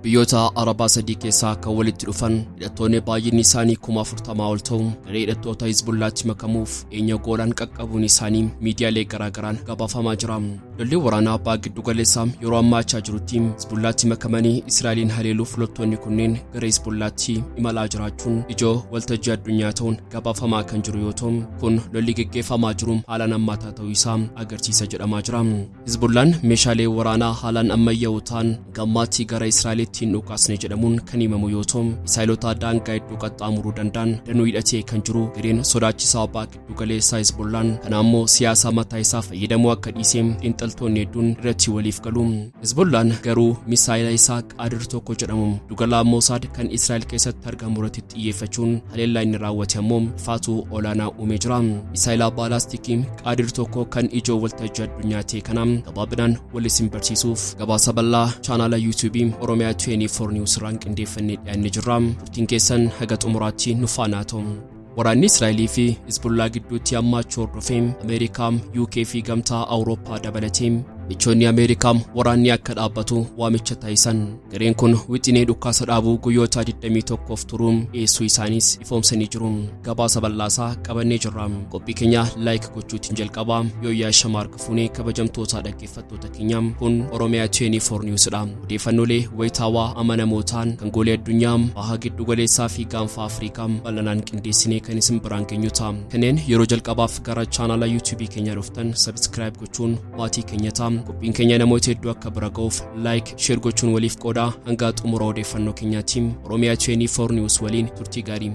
Biyyoota Arabaa sadii keessaa kan walitti dhufan hidhattoonni baay'inni isaanii 40,000 ol ta'u garee hidhattoota Hizbullaatti makamuuf eenyu goolaan qaqqabuun isaanii miidiyaalee garaagaraan gabaafamaa jira. Lolli waraanaa abbaa giddu galeessaa yeroo ammaachaa jirutti Hizbullaatti makamanii Israa'eliin haleeluuf loltoonni kunneen garee Hizbullaatti imalaa jiraachuun ijoo waltajjii addunyaa ta'uun gabaafamaa kan jiru yoo ta'u kun lolli geggeeffamaa jiru haalaan hammaataa ta'uu isaa agarsiisa jedhamaa jira. Hizbullaan meeshaalee waraanaa haalaan ammayyaa'oo ta'an gammaatti gara Israa'elitti dhukaasne jedhamuun kan himamu yoo ta'u Israa'eloota daangaa hedduu qaxxaamuruu danda'an danuu hidhatee kan jiru gareen sodaachisaa abbaa giddu galeessaa Hizbullaan kana ammoo siyaasa mataa isaa fayyadamuu akka dhiisee xiinxaltoonni hedduun irratti waliif galu. Hizbullaan garuu misaayila isaa Qaadir tokko jedhamu dugalaa Mosaad kan Israa'el keessatti argamu irratti xiyyeeffachuun haleellaa inni raawwate ammoo faatu olaanaa uumee jira. Misaayila baalaastikii Qaadir tokko kan ijoo waltajjii addunyaa ta'e kana gabaabinaan waliin barsiisuuf gabaasa bal'aa chaanaala YouTube Oromiyaa 24 News rank qindeeffannee dhiyaannee jirra. Turtiin keessan haga xumuraatti nu faana ta'u. Waraanni Israa'elii fi Hizbullaa gidduutti hammaachuu hordofee Ameerikaa, UK fi gamtaa Awurooppaa dabalatee michoonni Ameerikaa waraanni akka dhaabbatu waamicha taasisan. Gareen kun wixinee dhukaasa dhaabuu guyyoota 21f turuun dhiyeessuu isaaniis ifoomsanii jiru. Gabaasa bal'aasaa qabannee jirra. Qophii keenya like gochuutiin jalqabaa yoo yaashama argafuunee kabajamtoota dhaggeeffattoota keenya kun Oromiyaa 24 Newsdha. Odeeffannoolee wayitaawaa amanamootaan kan golee addunyaa baha giddu galeessaa fi gaanfa Afrikaa bal'inaan qindeessinee kan isin biraan geenyu ta'a. Kanneen yeroo jalqabaaf gara chaanaala YouTube keenya dhuftan subscribe gochuun maatii keenya ta'a. Qophiin keenya namoota hedduu akka bira ga'uuf like share gochuun waliif qooda hanga xumura odeeffannoo keenyaatti Oromiyaa 24 News waliin turtii gaarii.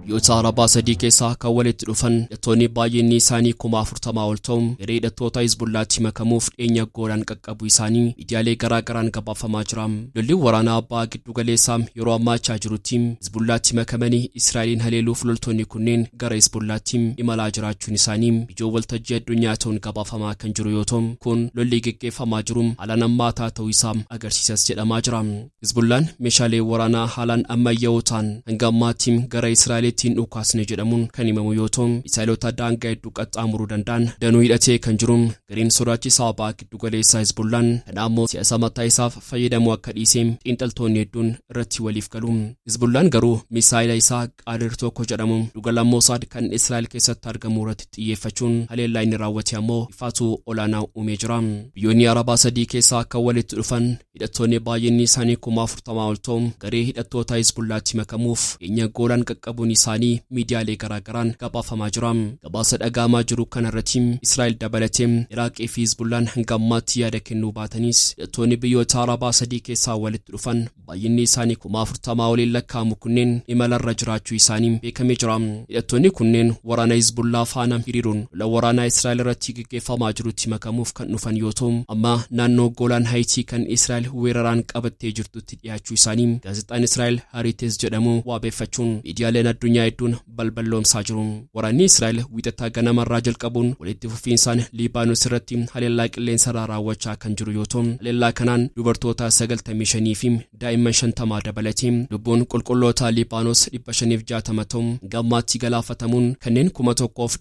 Biyyoota Arabaa sadii keessaa kan walitti dhufan hidhattoonni baay'inni isaanii 40,000 ol ta'u garee hidhattoota Hizbullaatti makamuuf eenyu goolaan qaqqabuu isaanii miidiyaalee garaagaraan gabaafamaa jira. Lolli waraanaa abbaa giddu galeessaa yeroo ammaachaa jirutti Hizbullaatti makamanii Israa'eliin haleeluuf loltoonni kunneen gara Hizbullaatti imalaa jiraachuun isaanii ijoo waltajjii addunyaa ta'uun gabaafamaa kan jiru yoo ta'u kun lolli geggeeffamaa jiru haalaan hammaataa ta'uu isaa agarsiisas jedhamaa jira. Hizbullaan meeshaalee waraanaa haalaan ammayyaa'oo ta'an hanga ammaatti gara Israa'elitti dhukaasne jedhamuun kan himamu yoo ta'u Israa'eloota daangaa hedduu qaxxaamuruu danda'an danuu hidhatee kan jiru gareen sodaachisaa abbaa giddu galeessaa Hizbullaan kana ammoo siyaasa mataa isaaf fayyadamuu akka dhiisee xiinxaltoonni hedduun irratti waliif galu. Hizbullaan garuu misaayila isaa Qaadir tokko jedhamu dugalaa Mosaad kan Israa'el keessatti argamu irratti xiyyeeffachuun haleellaa inni raawwate ammoo ifaatu olaanaa uumee jira. Biyyoonni Arabaa sadii keessaa akka walitti dhufan hidhattoonni baay'inni isaanii 40,000 ol ta'u garee hidhattoota Hizbullaatti makamuuf eenyu goolaan qaqqabuun isaanii miidiyaalee garaagaraan gabaafamaa jira. Gabaasa dhagahamaa jiru kanarratti Israa'el dabalatee Iraaqii fi Hizbullaan hanga ammaatti yaada kennuu baatanis hidhattoonni biyyoota Arabaa sadii keessaa walitti dhufan baay'inni isaanii 40,000 oliin lakkaa'amu kunneen imalarra jiraachuu isaanii beekamee jira. Hidhattoonni kunneen waraana Hizbullaa faana hiriiruun lola waraanaa Israa'el irratti gaggeeffamaa jirutti makamuuf kan dhufan yoo ta'u amma naannoo Golaan Haayitii kan Israa'el weeraraan qabattee jirtutti dhiyaachuu isaanii gaazexaan Israa'el Haaretes jedhamu waabeeffachuun miidiyaaleen addunyaa hedduun balballoomsaa jiru. Waraanni Israa'el wiixataa ganamarraa jalqabuun walitti fufiinsaan Liibaanos irratti haleellaa qilleensarraa raawwachaa kan jiru yoo ta'u haleellaa kanaan dubartoota 95 fi daa'imman 50 dabalatee lubbuun qulqulloota Liibaanos 560 ta'u gammaatti galaafatamuun kanneen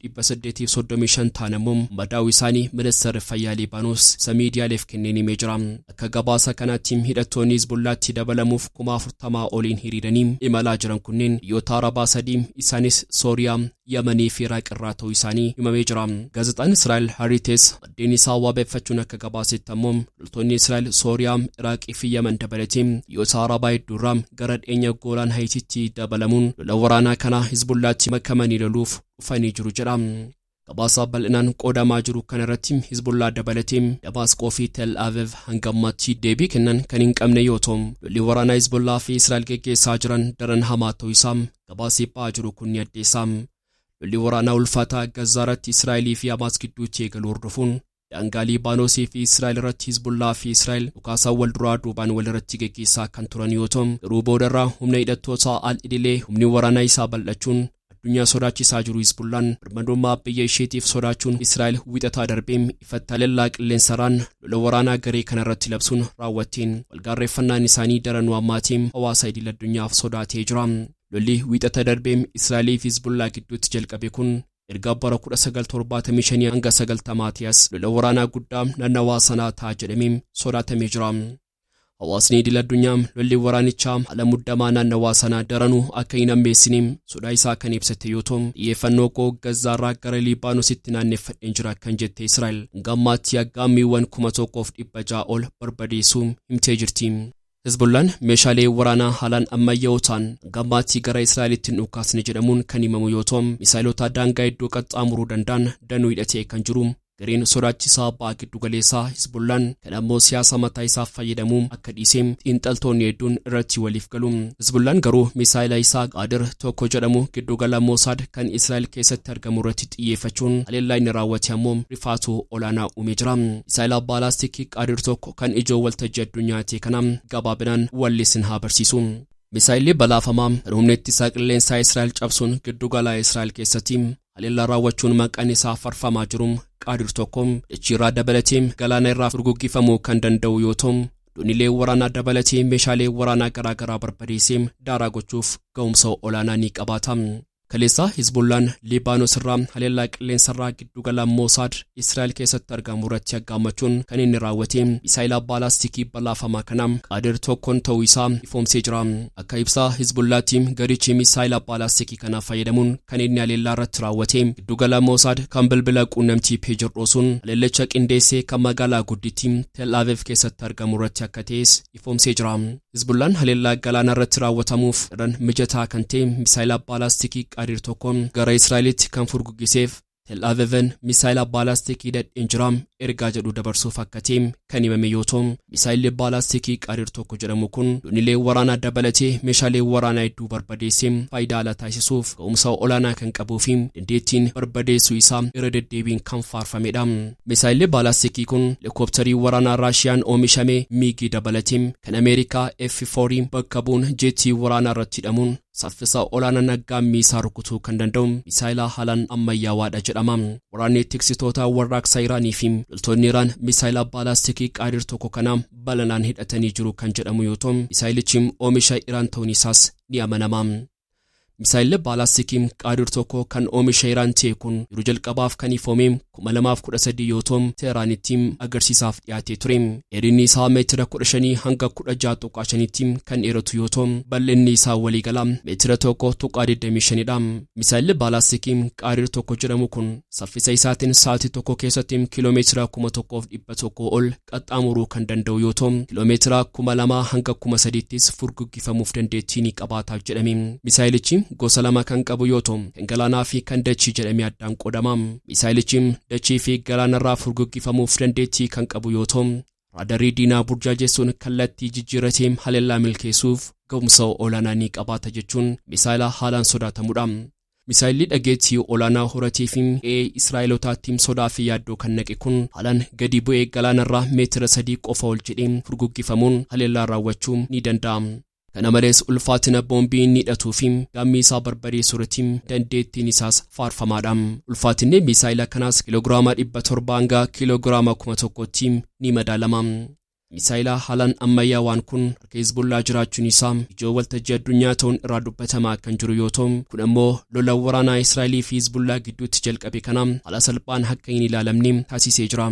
1,835 ta'an ammoo madaa'uu isaanii ministeerri fayyaa Liibaanos miidiyaaleef kenneen himee jira. Akka gabaasa kanaatti hidhattoonni Hizbullaatti dabalamuuf 40,000 oliin hiriiranii imalaa jiran kunneen biyyoota Arabaa sadii isaanis Sooriyaa, Yemanii fi Iraaq irraa ta'uu isaanii himamee jira. Gaazexaan Israa'el Haaretes maddeen isaa waabeeffachuun akka gabaasetti ammoo loltoonni Israa'el Sooriyaa, Iraaqii fi Yemen dabalatee biyyoota Arabaa hedduurraa gara dhiyeenya Goolaan Haayitiitti dabalamuun lola waraanaa kana Hizbullaatti makamanii loluuf dhufanii jiru jedha. Gabaasa bal'inaan qoodamaa jiru kanarratti Hizbullaa dabalatee Damasqoo fi Tel Aviv hanga ammaatti deebii kennan kan hin qabne yoo ta'u lolli waraanaa Hizbullaa fi Israa'el geggeessaa jiran daran hamaa ta'uu isaa gabaasee ba'aa jiru kun ni addeessa. Lolli waraanaa ulfaataa Gazaarratti Israa'elii fi Hamaas gidduutti eegalu hordofuun daangaa Liibaanosii fi Israa'el irratti Hizbullaa fi Israa'el dhukaasa wal duraa duubaan wal irratti geggeessaa kan turan yoo ta'u garuu boodarraa humna hidhattoota al-idilee humni waraanaa isaa bal'achuun addunyaa sodaachisaa jiru Hizbullaan birmadummaa biyya isheetiif sodaachuun Israa'el wixataa darbeem ifattalellaa qilleensaraan lola waraanaa garee kanarratti labsuun raawwatteen walgaarreeffannaan isaanii daranuu ammaatiin hawaasa idil addunyaaf sodaatee jira. Lolli wixata darbeem Israa'elii fi Hizbullaa gidduutti jalqabe kun erga bara 1975 hanga 90 lola waraanaa guddaa naannawaa sanaa ta'a jedhamee sodaatamee jira. Hawaasni idil addunyaa lolli waraanichaa haala muddamaa naannawaa sanaa daranuu akka hin ammeessiniin sodaa isaa kan ibsate yoo ta'u xiyyeeffannoo koo Gazaarraa gara Libaanoositti naanneffadheen jira kan jette Israa'el gammaatti aggaammiiwwan 1,600 ol barbadeessuu himtee jirti. Hizbullaan meeshaalee waraanaa haalaan ammayyaa'oo ta'an gammaatti gara Israa'elitti dhukaasne jedhamuun kan himamu yoo ta'u misaa'ilota daangaa iddoo qaxxaamuruu danda'an danuu hidhatee kan jiru. Gareen sodaachisaa abbaa giddu galeessaa Hizbullaan kan ammoo siyaasa mataa isaaf fayyadamuu akka dhiisee xiinxaltoonni hedduun irratti waliif galu. Hizbullaan garuu misaa'ila isaa Qaadir tokko jedhamu giddu gala Mosaad kan Israa'el keessatti argamu irratti xiyyeeffachuun haleellaa inni raawwate ammoo rifaatuu olaanaa uumee jira. Misaa'ila baalaastikii Qaadir tokko kan ijoo waltajjii addunyaati kana gabaabinaan wallisin haa barsiisu. Misaa'illi balaafamaa kan humna ittisaa qilleensaa Israa'el cabsuun giddu gala Israa'el keessatti haleellaa raawwachuun maqaan isaa farfamaa jiru. Qaadir tokko dachiirraa dabalatee galaana irraa furguggifamuu kan danda'u yoo ta'u dooniilee waraanaa dabalatee meeshaalee waraanaa garaagaraa barbadeessee daaraa gochuuf ga'umsa olaanaa ni qabaata. Kaleessa Hizbullaan Libaanos irraa haleellaa qilleensarraa giddu gala Mosaad Israa'el keessatti argamu irratti aggaamachuun kan inni raawwate misaa'ila baalaastikii balaafamaa kana Qaadir tokkoon ta'uu isaa ifoomsee jira. Akka ibsaa Hizbullaatti garichi misaa'ila baalaastikii kana fayyadamuun kan inni haleellaa irratti raawwate giddu gala Mosaad kan bilbila quunnamtii peejir dhoosuun haleellicha qindeessee kan magaalaa guddittii Tel Aviv keessatti argamu irratti akka ta'es ifoomsee jira. Hizbullaan haleellaa galaana irratti raawwatamuuf daran mijataa kan ta'e misaa'ila baalaastikii Qaadir tokko gara Israa'elitti kan furguggiseef Tel Aviv'n misaa'ila baalaastikii dadheen jira ergaa jedhu dabarsuuf akka ta'e kan himame yoo ta'u misaa'illi baalaastikii Qaadir tokko jedhamu kun dooniilee waraanaa dabalatee meeshaalee waraanaa hedduu barbadeessee faayidaa ala taasisuuf ga'umsa olaanaa kan qabuu fi dandeettiin barbadeessuu isaa irra deddeebiin kan faarfamedha. Misaa'illi baalaastikii kun helikoophtarii waraanaa Raashiyaan oomishame miigii dabalatee kan Ameerikaa F4 bakka bu'uun jeetii waraanaa irratti hidhamuun saffisa olaanaa naggaammii isaa rukutuu kan danda'u misaa'ila haalaan ammayyaa'aadha jedhama. Waraanni tiksitoota warraaqsaa Iraanii fi loltoonni Iraan misaa'ila baalaastikii Qaadir tokko kana balanaan hidhatanii jiru kan jedhamu yoo ta'u misaa'ilichi oomisha Iraan ta'uun isaas ni amanama. Misaa'illi baalaastikii Qaadir tokko kan oomisha Iraan ta'e kun yeroo jalqabaaf kan ifoome 2013 yoo ta'u Teeraanitti agarsiisaaf dhiyaatee ture. Dheerinni isaa meetira 15 hanga 16.5 kan dheeratu yoo ta'u bal'inni isaa waliigala meetira 1.25dha. Misaa'illi baalaastikii Qaadir tokko jedhamu kun saffisa isaatiin sa'aatii tokko keessatti kiiloomeetira 1,100 ol qaxxaamuruu kan danda'u yoo ta'u kiiloomeetira 2,000 hanga 3,000 furguggifamuuf dandeettii ni qabaata jedhame. Misaa'ilichi gosa lama kan qabu yoo ta'u kan galaanaa fi kan dachii jedhamee addaan qoodama. Misaa'ilichi dachii fi galaanarraa furguggifamuuf dandeettii kan qabu yoo ta'u raadarii diinaa burjaajessuun kallattii jijjiirratee haleellaa milkeessuuf ga'umsa olaanaa ni qabaata jechuun misaa'ila haalaan sodaatamudha. Misaa'illi dhageettii olaanaa horatee fi Israa'elotaatti sodaa fi yaaddoo kan naqe kun haalaan gadi bu'ee galaanarraa meetira 3 qofa ol jedhee furguggifamuun haleellaa raawwachuu ni danda'a. Kana malees ulfaatina boombii inni hidhatuu fi gaammii isaa barbadeessuu irratti dandeettiin isaas faarfamaadha. Ulfaatinni misaa'ila kanaas kiiloogiraama 700 hanga kiiloogiraama 1,000tti ni madaalama. Misaa'ila haalaan ammayyaawaan kun harka Hizbullaa jiraachuun isaa ijoo waltajjii addunyaa ta'uun irraa dubbatamaa kan jiru yoo ta'u kun ammoo lola waraanaa Israa'elii fi Hizbullaa gidduutti jalqabe kana haala salphaan akka hin ilaalamne taasisee jira.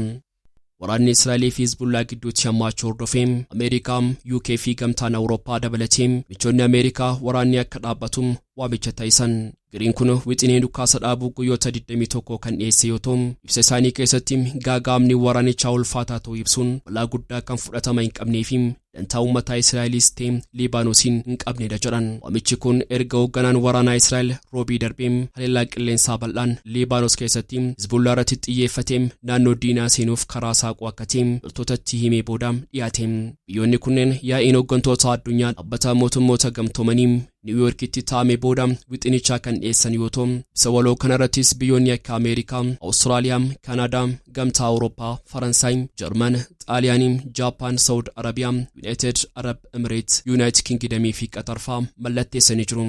Waraanni Israa'elii fi Hizbullaa gidduutti hammaachuu hordofee Ameerikaa, UK fi gamtaan Awurooppaa dabalatee michoonni Ameerikaa waraanni akka dhaabbatu waamicha taasisan. Gariin kun wixinee dhukaasa dhaabuu guyyoota 21 kan dhiyeesse yoo ta'u ibsa isaanii keessatti gaagaamni waraanichaa ulfaataa ta'uu ibsuun balaa guddaa kan fudhatama hin qabnee fi dantaa uummataa Israa'elis ta'e Libaanoosiin hin qabnedha jedhan. Waamichi kun erga hoogganaan waraanaa Israa'el roobii darbee haleellaa qilleensaa bal'aan Libaanos keessatti Hizbullaa irratti xiyyeeffatee naannoo diinaa seenuuf karaa saaquu akka ta'e loltootatti himee booda dhiyaate. Biyyoonni kunneen yaa'iin hooggantoota addunyaa dhaabbata mootummoota gamtoomanii Niwuyoorkitti taa'ame booda wixinicha kan dhiyeessan yoo ta'u ibsa waloo kanarrattis biyyoonni akka Ameerikaa, Awustiraaliyaa, Kanaadaa, gamtaa Awurooppaa, Faransaay, Jarman, Xaaliyaanii, Jaapaan, Saawud Arabiyaa, Yuunaayitid Arab Emireet, Yuunaayitid Kingdamii fi Qatar fa'aa mallatteessanii jiru.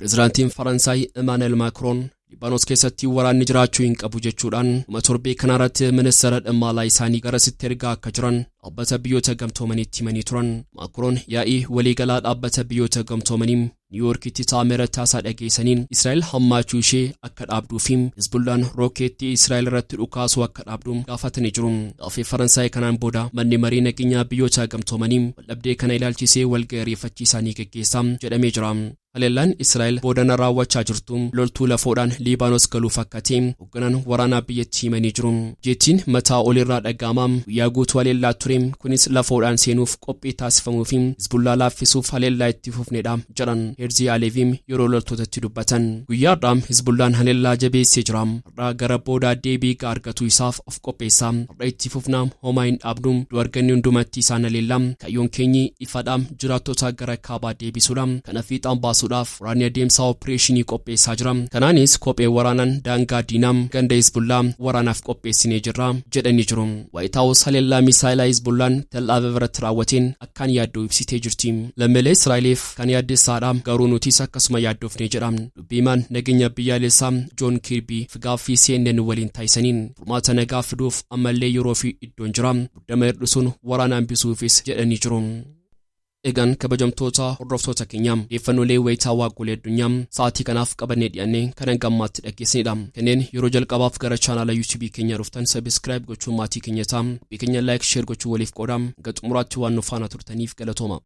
Pireezidaantiin Faransaay Emmanuel Macron Libaanoos keessatti waraanni jiraachuu hin qabu jechuudhaan torbee kanarratti ministeera dhimma alaa isaanii garasitti ergaa akka jiran dhaabbata biyyoota gamtoomaniitti himanii turan. Macron yaa'ii waliigalaa dhaabbata biyyoota gamtoomanii Niiwuorkitti taa'amera taasaa dhageessaniin Israa'el hammaachuu ishee akka dhaabduu fi Hizbullaan rookeettii Israa'el irratti dhukaasuu akka dhaabdu gaafatanii jiru. Gaaffii Faransaay kanaan booda manni marii nageenyaa biyyoota gamtoomanii waldhabdee kana ilaalchisee walga'ii ariifachiisaanii gaggeessaa jedhamee jira. Haleellaan Israa'el boodana raawwachaa jirtu loltuu lafoodhaan Liibaanos galuuf akka ta'e hoogganaan waraanaa biyyattii himanii jiru. Jeettiin mataa olirraa dhaga'amaa guyyaa guutuu haleellaa ture kunis lafoodhaan seenuuf qophii taasifamuu fi Hizbullaa laaffisuuf haleellaa itti fufnedha jedhan Herzii Aleviim yeroo loltootatti dubbatan. Guyyaadhaa Hizbullaan haleellaa jabeessee jira. Har'a gara boodaa deebii argatu isaaf of qopheessa. Har'a itti fufnaa homaa hin dhaabnu du'arganni hundumatti isaan haleellaa kayyoon keenyi ifadhaa jiraattota gara kaabaa deebisuudha. Kana fiixaan baasuudhaaf waraanni adeemsa opereeshinii qopheessaa jira. Kanaanis kophee waraanaan daangaa diinaa ganda Hizbullaa waraanaaf qopheessinee jirra jedhanii jiru. White House haleellaa misaayilaa Hizbullaan Tel Aviv irratti raawwateen akkaan yaaddoo ibsitee jirti. Lammiilee Israa'eliif kan yaaddessaadha garuu nutis akkasuma yaaddofnee jedha. Dubbiimaan nageenya biyyaalessaa John Kirby gaaffii CNN waliin taasisaniin furmaata nagaa fiduuf ammallee yeroo fi iddoon jira. Muddama hir'isuun waraana hambisuufis jedhanii jiru. Egaan kabajamtoota hordoftoota keenyaa odeeffannoolee wayitaa waaqolee addunyaa sa'aatii kanaaf qabannee dhiyaannee kan gammaatti dhaggeessinidha. Kanneen yeroo jalqabaaf gara chaanaala YouTube keenyaa dhuftan subscribe gochuun maatii keenya ta'aa. Keenya like share gochuun waliif qoodaa. Gaxumuraatti waan nu faana turtaniif galatooma.